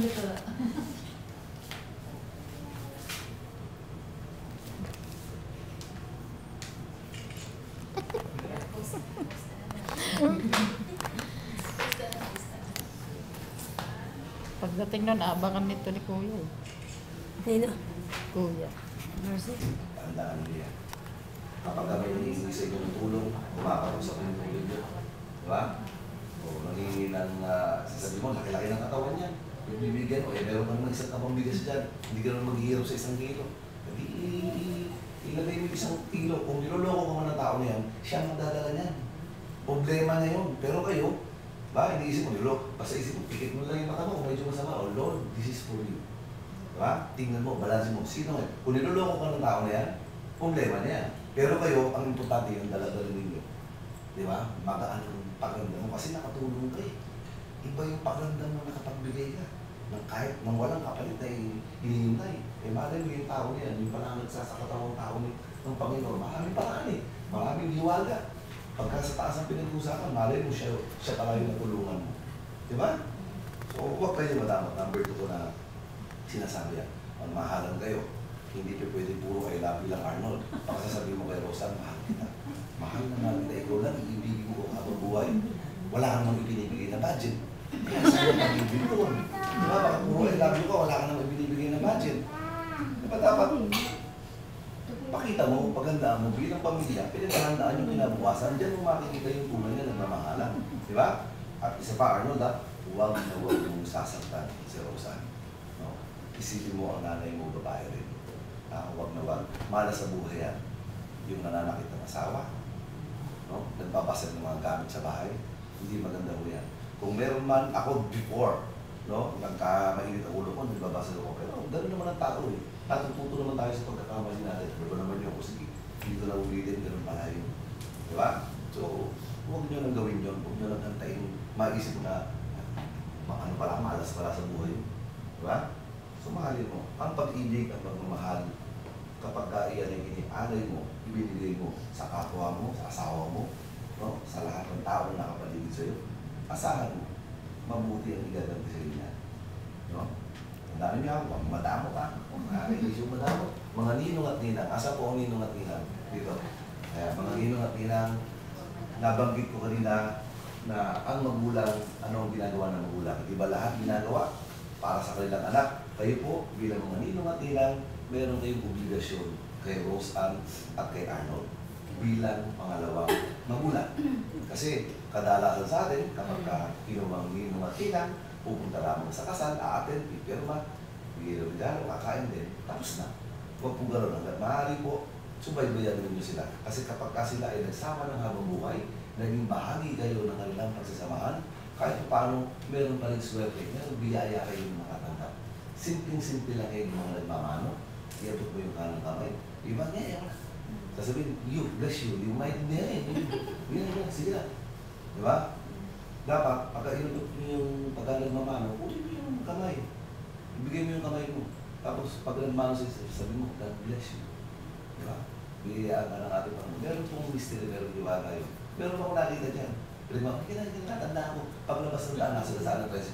dito. Pagdating nun, abangan nito ni Kuya. Nino? Kuya. Mercy? Tandaan niya. Kapag kami nangihingi sa inyo ng tulong, kumakausap ng tulong niyo. Diba? O nangihingi ng, sasabi mo, laki-laki ng katawan niyan. Yung bibigyan, o meron ka naman isang kapang bigas dyan. Hindi ka naman maghihirap sa isang kilo. Hindi, ilagay mo isang kilo. Kung niloloko ka man ng tao na yan, siya ang magdadala niyan. Problema na yun. Pero kayo, ba, iniisip mo, niloloko. Basta isip mo, pikit mo lang yung mata mo kung medyo masama. Oh Lord, this is for you. Diba? Tingnan mo, balansin mo. Sino yan? Kung niloloko ka ng tao na yan, problema na yan. Pero kayo, ang importante yung dala-dala ninyo. Diba? Magaan ang pakiramdam mo kasi nakatulong ka eh. Iba yung pakiramdam mo nakapagbigay ka. Nang kahit nang walang kapalit na hinihintay. Eh malay mo yung tao niyan, yung pala nagsasakatawa ang tao ng Panginoon. Maraming paraan eh. Maraming hiwaga. Pagka sa taas ang pinag-usapan, malay mo siya pala yung natulungan mo. Diba? So huwag kayo madamot. Number 2 ko na sinasabi yan. Magmahalan kayo. Hindi pa pwede puro kay Labi lang Arnold. Pagkasasabi mo kay Rosan, mahal kita. Mahal na mahal kita. Ikaw lang, iibigin mo habang buhay. Wala kang mang ibinibigay na budget. Kaya sa'yo mag-ibig doon. Diba? Baka puro kay Labi ko, wala kang mang ibinibigay na budget. Diba dapat? Pakita mo, paghandaan mo bilang pamilya, pinaghandaan yung kinabukasan. Diyan mo makikita yung tunay na nagmamahalan. Diba? At isa pa, Arnold, huwag na huwag mong sasaktan si Rosan. No? Isipin mo ang nanay mo, babae rin. Huwag na huwag. Malas sa buhay yan. Yung nananakit ng asawa. No? Nagpapasal ng mga gamit sa bahay. Hindi maganda ho yan. Kung meron man ako before, no? Nagka-mainit ang ulo ko, nagbabasal ako. Pero gano'n naman ang tao eh. Natututo naman tayo sa pagkakamali natin. Pero naman yung sige, dito na ulitin, gano'n pala yun. Diba? So, huwag nyo nang gawin yun. Huwag nyo nang hantayin. Maisip na, ano pala, malas pala sa buhay. Diba? So, mahalin mo. Ang pag-ibig at pagmamahal, kapag iyan ay inialay mo, ibinigay mo sa kapwa mo, sa asawa mo, no? Sa lahat ng tao na nakapaligid sa'yo, asahan mo, mabuti ang igaganti sa inyo. No? Ang dami niya, huwag madamo ka. Nakakainis yung madamo. Mga ninong at ninang. Asa po ang ninong at ninang? Dito. Kaya mga ninong at ninang, nabanggit ko kanina na ang magulang, ano ang ginagawa ng magulang? Di ba lahat ginagawa para sa kanilang anak? Kayo po, bilang mga ninong at ninang, meron kayong obligasyon kay Rose Ann at kay Arnold bilang pangalawang magulang. Kasi kadalasan sa atin, kapag kinumang ninong at ninang, pupunta lamang sa kasal, aaten, pipirma, bigyan ng regalo, kakain din, tapos na. Huwag po gano'n hanggat maaari po, subaybayan ninyo sila. Kasi kapag sila ay nagsama ng habang buhay, naging bahagi kayo ng kanilang pagsasamahan, kahit paano meron pa rin swerte, meron biyaya kayo ng makatanggap. Simpleng-simple lang kayo ng mga nagmamano, iabot mo yung kanang kamay, iba niya, yan. Sasabihin, you, bless you, you might niya eh. Yan, sige lang. Diba? Dapat, pagka inabot mo yung pagka nagmamano, uli mo yung kamay. Ibigay mo yung kamay mo. Tapos, pag nagmano sa isa, sabi mo, God bless you. Diba? Bigayaan ka ng ating Panginoon. Meron pong mystery, meron diba tayo. Meron akong nakita dyan. Pero mga, kinatanda ako. Paglabas ng daan, nasa dasaan ng presyo.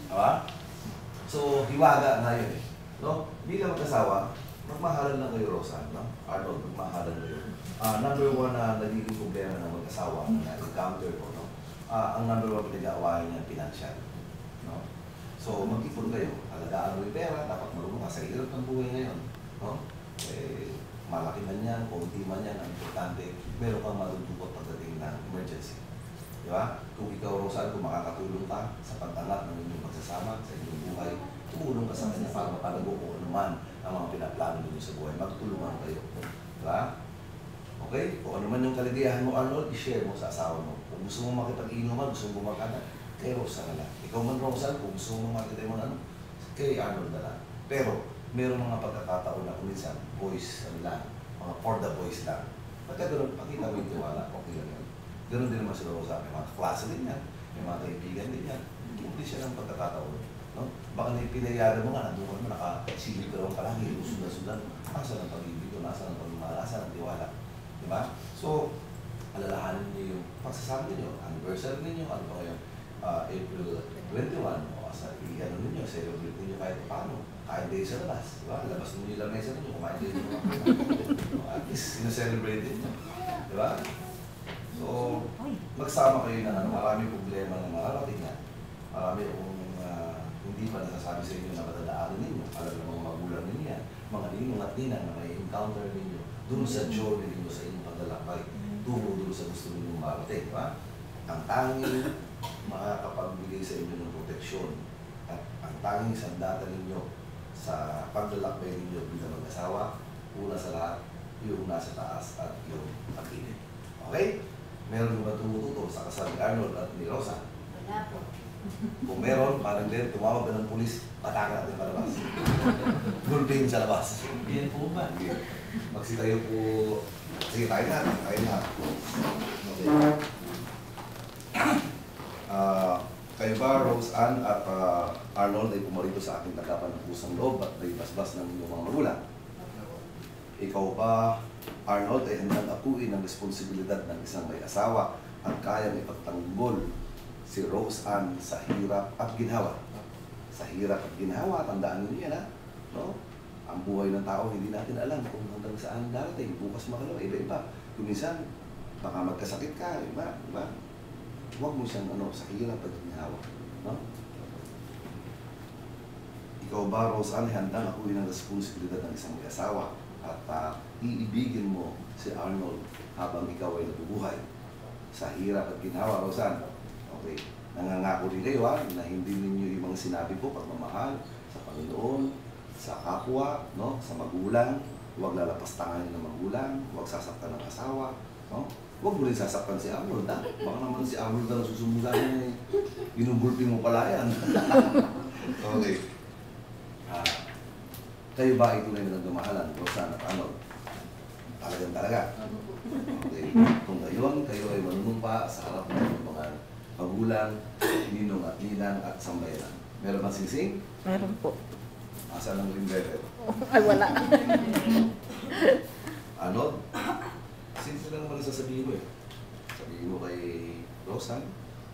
Diba? So, hiwaga na yun eh. No? Bilang mag-asawa, magmahalan lang kayo, Rosan. No? Arnold, magmahalan kayo. Number 1 na nagiging problema ng mag-asawa na encounter ko, no? Ang number 1 pinag-aawayan niya, financial. No? So, mag-ipon kayo. Alagaan mo yung pera, dapat marunong ka sa hirap ng buhay ngayon. No? Eh, malaki man yan, konti man yan, ang importante, meron kang matutupot pagdating ng emergency. Di ba? Kung ikaw, Rosan, kung makakatulong ka sa pag-angat ng inyong pagsasama, sa inyong buhay, tumulong ka sa kanya para mapalago kung ano man ang mga pinaplano ninyo sa buhay. Magtulungan kayo. Di ba? Okay? Kung ano man yung kaligayahan mo, Arnold, i-share mo sa asawa mo. Kung gusto mo makipag-inuman, gusto mo gumagamit, kay Rosan na lang. Ikaw man, Rosan, kung gusto mo makita yung ano, kay Arnold na lang. Pero, meron mga pagkakataon na kung minsan, boys, ano lang, mga for the boys lang. Pagka gano'n, pakita mo yung tiwala, okay lang yan. Gano'n din naman sila Rosan. May mga klase din yan, may mga kaibigan din yan. Hindi siya ng pagkakataon. No? Baka na pinayara mo nga, nandun mo, nakasilip ka lang palagi, sudan-sudan. Asa ng pag-ibig ko, nasa ng pagmamahal, asa ng tiwala. Diba? So, alalahanin niyo yung pagsasama niyo, anniversary niyo, ano ba ngayon? April 21 o ano ninyo, celebrate ninyo kahit paano. Kain kayo sa labas, di ba? Labas ninyo yung lamesa ninyo, kumain kayo ng mga at least, sinaselebrate ninyo. Di ba? So, magsama kayo na marami problema ng mga arating na. Marami kung hindi pa nasasabi sa inyo na matadaanan ninyo. Alam ng mga magulang ninyo yan. Mga ninong at ninang na may encounter ninyo doon sa journey ninyo sa inyong paglalakbay. Tungo doon sa gusto ninyong marating. Di ba? Ang tanging makakapagbigay sa inyo ng proteksyon at ang tanging sandata ninyo sa paglalakbay ninyo bilang mag-asawa, una sa lahat, yung nasa taas at yung pag-init. Okay? Meron ba tumututo sa kasal ni Arnold at ni Rosa? Wala po. Kung meron, parang din, tumawag ka ng pulis, patakan natin palabas. Gulping sa labas. Yan po ba? Magsitayo po. Sige, tayo na. Tayo na. Okay. Kayo ba, Rose Ann at Arnold ay pumarito sa aking tanggapan ng pusang loob at may basbas ng inyong mga magulang? Ikaw ba, Arnold, ay handang akuin ang responsibilidad ng isang may asawa at kayang ipagtanggol si Rose Ann sa hirap at ginhawa? Sa hirap at ginhawa, tandaan niyo yan, ha? No? Ang buhay ng tao, hindi natin alam kung hanggang saan darating. Bukas makalawa, iba-iba. Kung minsan, baka magkasakit ka, iba. Huwag mo siyang sa hirap at ginhawa. No? Ikaw ba, Rose Ann, handang akuin ang responsibilidad ng isang may asawa at iibigin mo si Arnold habang ikaw ay nabubuhay sa hirap at ginhawa, Rose Ann? Okay. Nangangako din kayo na hindi ninyo yung mga sinabi ko, pagmamahal sa Panginoon, sa kapwa, no, sa magulang, huwag lalapastangan ng magulang, huwag sasaktan ng asawa, no? Huwag mo rin sasaktan si Arnold, ha? Baka naman si Arnold na susumula niya, ginugulpi mo pala yan. Okay. Kayo ba ay tunay na nagmamahalan, Rosan at Arnold? Talagang talaga. Okay. Kung gayon, kayo ay manunumpa sa harap ng mga magulang, ninong at ninang at sambayanan. Meron bang singsing? Meron po. Asa ng limberer? Ay, wala. Arnold? Simple lang naman ang sasabihin mo eh. Sabihin mo kay Rosan,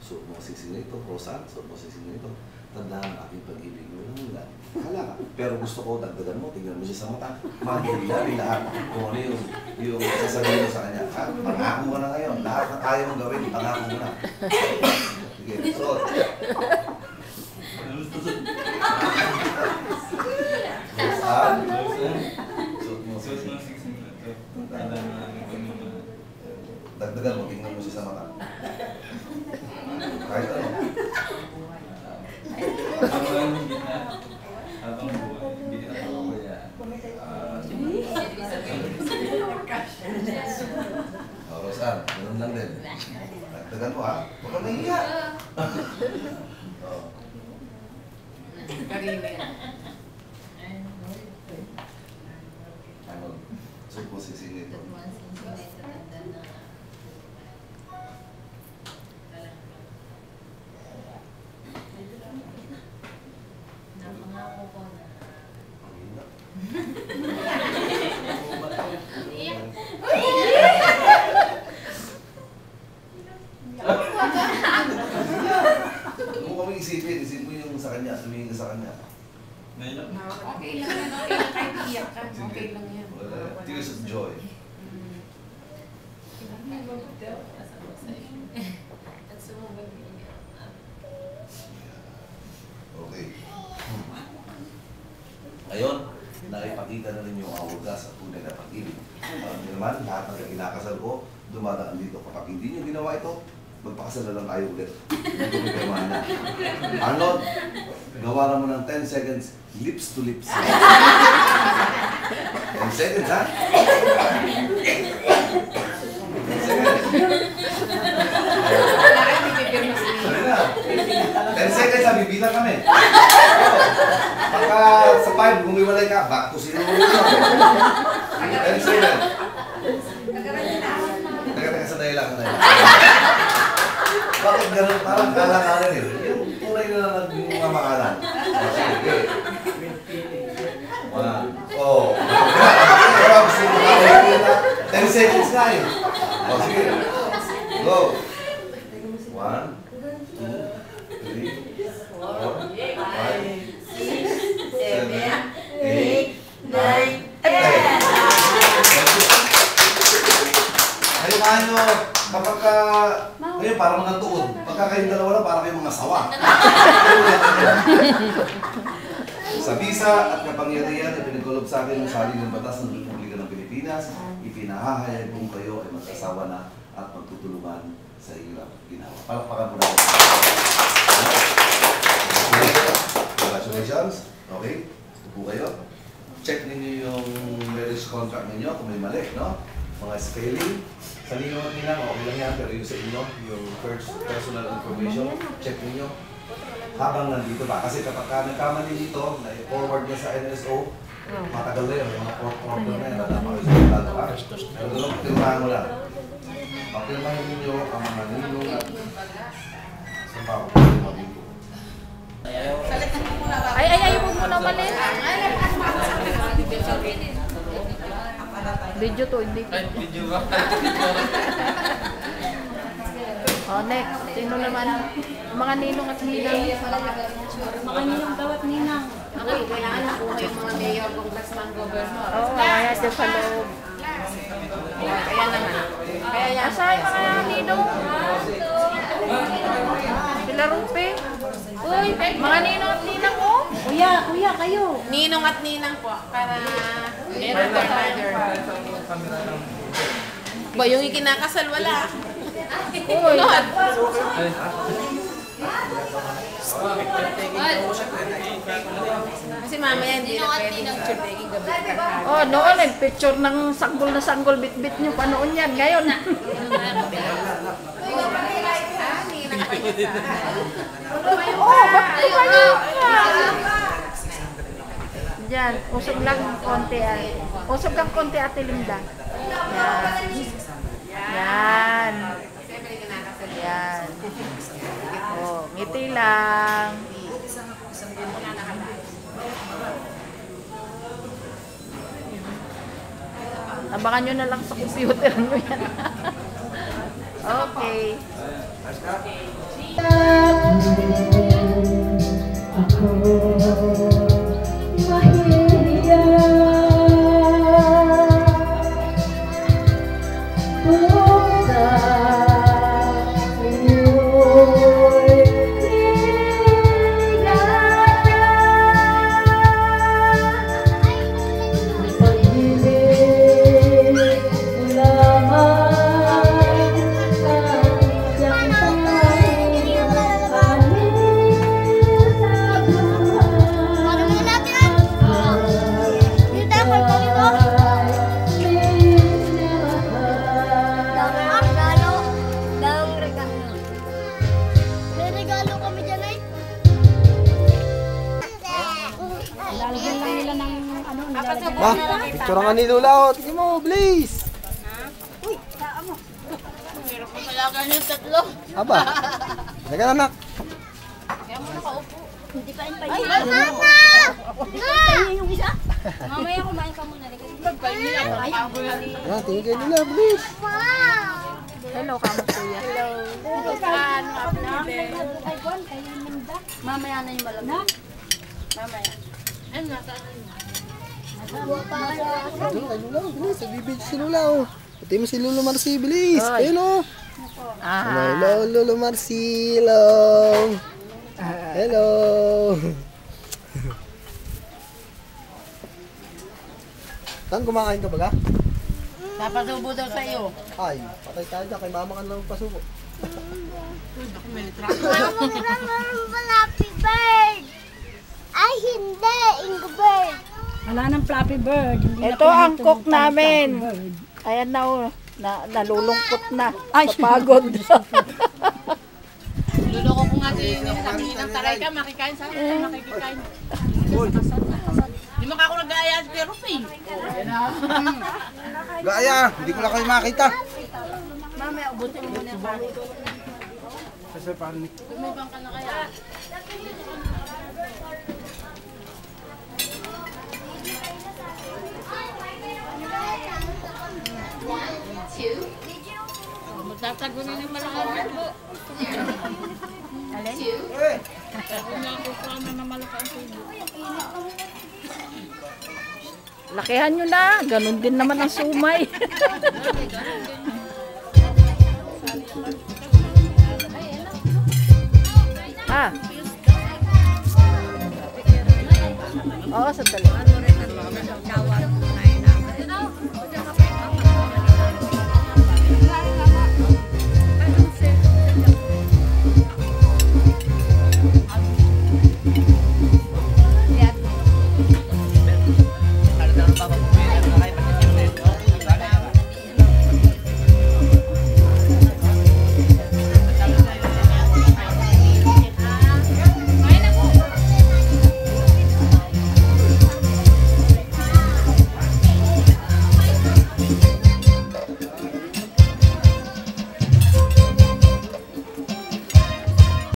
suot mo singsing na ito. Rosan, suot mo singsing na ito. Tandaan ang aking pag-ibig mo ng ulan. Hala ka. Pero gusto ko, dagdagan mo, tingnan mo siya sa mata. Magigila rin lahat. Kung ano yung sasabihin mo sa kanya. Ha? Pangako mo na ngayon. Lahat na kaya mong gawin, pangako mo na. Sige, suot. Rosan, suot mo singsing. Dagdagan mo, tingnan mo siya sa mata. Kahit ano. Habang buhay, hindi kita papabayaan. Rosan, ganun lang din. Dagdagan mo, ha? Huwag kang nahiya. Karina. Ano? Suot mo singsing nito. Isipin mo yung sa kanya, tumingin ka sa kanya. Ngayon, Okay lang yan. Okay lang kahit iyak ka. Okay lang yan. Tears of joy. Okay. Ngayon, nakipakita na rin yung mga wagas at tunay na pag-ibig. Naman, lahat ng kinakasal ko, dumadaan dito. Kapag hindi nyo ginawa ito, magpakasal na lang tayo ulit. Arnold, gawa na mo ng 10 seconds, lips to lips. 10 seconds, ha? 10 seconds. Wala kayo bibigyan mo si... 10 seconds, ha? Bibilang kami. Pagka sa 5, gumiwalay ka, back to 0. 10 seconds. Teka, sandali lang. Bakit gano'n? Parang kala-kala nila. Yung tunay na nagmamahalan. Sige. Oh. 10 seconds na eh. Oh, sige. Go. 1, 2, 3, 4, para mga tuon. Pagka kayong dalawa lang, para kayong mga sawa. Sa visa at kapangyarihan na pinagkulob sa akin ng saligang batas ng Republika ng Pilipinas, ipinahahayag kong kayo ay mag-asawa na at magtutulungan sa hirap ginawa. Palakpakan po natin. Congratulations. Okay? Upo kayo. Check ninyo yung marriage contract ninyo kung may mali, no? Mga spelling. Sa ninyo at nila, okay lang yan, pero yung sa inyo, yung personal information, check ninyo. Habang nandito ba? Kasi kapag nagkamali dito, na-forward niya sa NSO, matagal na yun, may mga order na yun, nadapa kayo sa resultado ka. Pero pirmahan mo lang. Pagpirmahin ninyo ang mga ninong at sa bawang pirmahan dito. Ay, huwag mo na umalis. Video to, hindi. Video ba? Oh, next. Sino naman? Mga ninong at ninang. Mga ninong daw at ninang. Okay, kailangan nakuha yung mga mayor, congressman, governor. Oo, kaya dyan sa loob. Kaya naman. Kaya yan. Asay mga ninong. Sila Rupe. Uy, mga ninong at ninang mo. Kuya, kayo. Ninong at ninang po, para ba yung ikinakasal wala? Uy, Kasi mamaya hindi na pwedeng picture taking gabi. oh, noon eh, picture ng sanggol na sanggol bit-bit nyo. Panoon yan. Ngayon. Oh, ba't di ba yun? Diyan, usog lang konti. Usog lang konti, Ate Linda. Yan. Yan. Oh, ngiti lang. Abangan nyo na lang sa computer nyo yan. Okay. Ako mahihiya. Bukta iyo'y ligaya. Pag-ibig mo lamang ang siyang tanging amin sa Lalagyan lang nila ng ano, nilalagyan. Ba, picture nga ni Lula o. Tingnan mo, please. Malaga niyo tatlo. Aba. Halika na, anak. Ay, yung isa. Mamaya kumain ka muna. Yan, tingin kayo nila, please. Hello, kamo kuya. Mamaya na yung malamig. Ito, kay Lula, bilis. Nagbibidyo si Lula o. Pati mo si Lolo Marcy, bilis. Ay. Ayun o. Ah. Hello, Lolo Marcy. Hello. Hello. Saan kumakain ka baga? Napasubo daw sa iyo. Ay, patay tayo dyan. Kay mama ka lang pasuko. Flappy Bird! Ay, hindi! Ingobird! Wala ng Flappy Bird. Hindi na Ito ang pinutulog cook ng namin. Flappy Bird. Ayan na oh. Nalulungkot na. Ay, pagod. Luloko ko nga si Ninang taray ka, makikain sa akin, makikikain. Di mo ka ako nag-aaya sa Perupe. Gaya, hindi ko lang kayo makita. Mamaya, ubutin mo muna yung pari. Kasi parang Tumibang ka na kaya. Magtatagunin yung malakas po. Alin? Lakihan nyo na. Ganun din naman ang sumay. Ha? Oo, sandali.